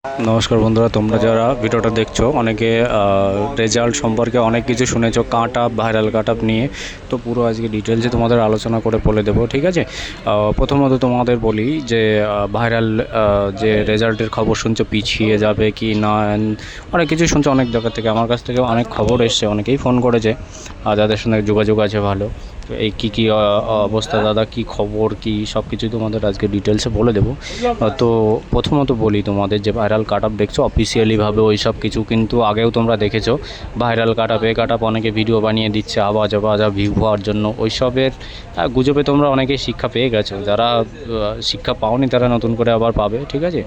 নমস্কার বন্ধুরা, তোমরা যারা ভিডিওটা দেখছো অনেকে রেজাল্ট সম্পর্কে অনেক কিছু শুনেছো, কাট আপ, ভাইরাল কাট আপ নিয়ে। তো পুরো আজকে ডিটেলসে তোমাদের আলোচনা করে বলে দেবো, ঠিক আছে? প্রথমত তোমাদের বলি যে ভাইরাল যে রেজাল্টের খবর শুনছো পিছিয়ে যাবে কি না, অনেক কিছু শুনছো অনেক জায়গা থেকে। আমার কাছ থেকে অনেক খবর এসছে, অনেকেই ফোন করেছে, যাদের সঙ্গে যোগাযোগ আছে ভালো। তো এই কী অবস্থা দাদা, কি খবর, কি সব কিছুই তোমাদের আজকে ডিটেলসে বলে দেবো। তো প্রথমত বলি, তোমাদের যে ভাইরাল কাট আপ দেখছো অফিসিয়ালিভাবে ওই সব কিছু কিন্তু আগেও তোমরা দেখেছো। ভাইরাল কাট আপ, কাট আপ অনেকে ভিডিও বানিয়ে দিচ্ছে আওয়াজ ভিউ হওয়ার জন্য। ওইসবের গুজবে তোমরা অনেকেই শিক্ষা পেয়ে গেছো, যারা শিক্ষা পাওনি তারা নতুন করে আবার পাবে, ঠিক আছে?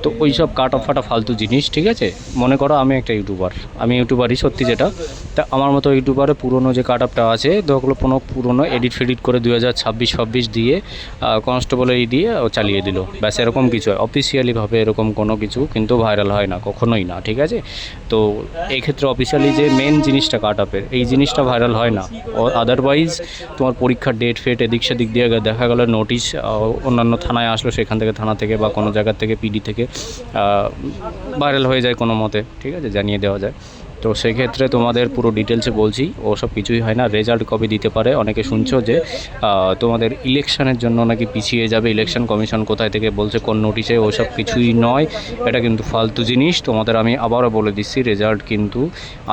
তো ওই সব কাট আপ ফাটা ফালতু জিনিস, ঠিক আছে? মনে করো আমি একটা ইউটিউবার, আমি ইউটিউবারই সত্যি যেটা। তা আমার মতো ইউটিউবারে পুরনো যে কাট আপটা আছে ওগুলো পুরনো এডিট ফেডিট করে 2026 দিয়ে কনস্টেবল দিয়ে ও চালিয়ে দিল, ব্যাস এরকম কিছু হয়। অফিসিয়ালিভাবে এরকম কোনো কিছু কিন্তু ভাইরাল হয় না, কখনোই না, ঠিক আছে? তো এই ক্ষেত্রে অফিসিয়ালি যে মেন জিনিসটা কাট আপের, এই জিনিসটা ভাইরাল হয় না। আদারওয়াইজ তোমার পরীক্ষার ডেট ফেট এদিক সেদিক দিয়ে দেখা গেলো নোটিশ অন্যান্য থানায় আসলো, সেখান থেকে থানা থেকে বা কোনো জায়গার থেকে পিডি থেকে ভাইরাল হয়ে যায় কোনো মতে, ঠিক আছে, জানিয়ে দেওয়া যায়। তো সেক্ষেত্রে তোমাদের পুরো ডিটেলসে বলছি, ওসব কিছুই হয় না। রেজাল্ট কবে দিতে পারে, অনেকে শুনছো যে তোমাদের ইলেকশনের জন্য নাকি পিছিয়ে যাবে, ইলেকশন কমিশন কোথায় থেকে বলছে কোন নোটিশে, ওসব কিছুই নয়। এটা কিন্তু ফালতু জিনিস। তোমাদের আমি আবারও বলে দিচ্ছি, রেজাল্ট কিন্তু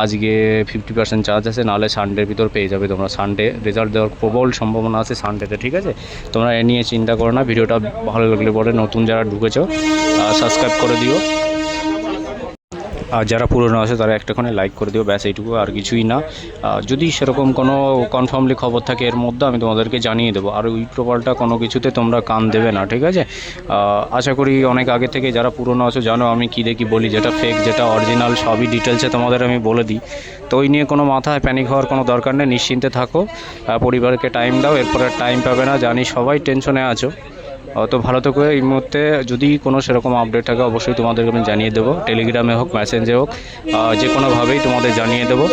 আজকে 50% চার্জ আছে, নাহলে সানডের ভিতর পেয়ে যাবে তোমরা। সানডে রেজাল্ট দেওয়ার প্রবল সম্ভাবনা আছে সানডেতে, ঠিক আছে? তোমরা এ নিয়ে চিন্তা করো না। ভিডিওটা ভালো লাগলে পরে নতুন যারা ঢুকেছো সাবস্ক্রাইব করে দিও, আর যারা পুরনো আছে তারা একটাখানে লাইক করে দিও, ব্যাস এইটুকু, আর কিছুই না। যদি সেরকম কোনো কনফার্মলি খবর থাকে এর মধ্যে আমি তোমাদেরকে জানিয়ে দেবো। আর উল্টোপাল্টা কোনো কিছুতে তোমরা কান দেবে না, ঠিক আছে? আশা করি অনেক আগে থেকে যারা পুরনো আছো জানো আমি কী দেখি বলি, যেটা ফেক যেটা অরিজিনাল সবই ডিটেলসে তোমাদের আমি বলে দিই। তো ওই নিয়ে কোনো মাথায় প্যানিক হওয়ার কোনো দরকার নেই, নিশ্চিন্তে থাকো, পরিবারকে টাইম দাও, এরপরে টাইম পাবে না, জানি সবাই টেনশনে আছো। তো ভালো থেকো। এই মুহূর্তে যদি কোনো সেরকম আপডেট থাকে অবশ্যই তোমাদেরকে আমি জানিয়ে দেবো, টেলিগ্রামে হোক মেসেঞ্জে হোক, যে কোনোভাবেই তোমাদের জানিয়ে দেবো।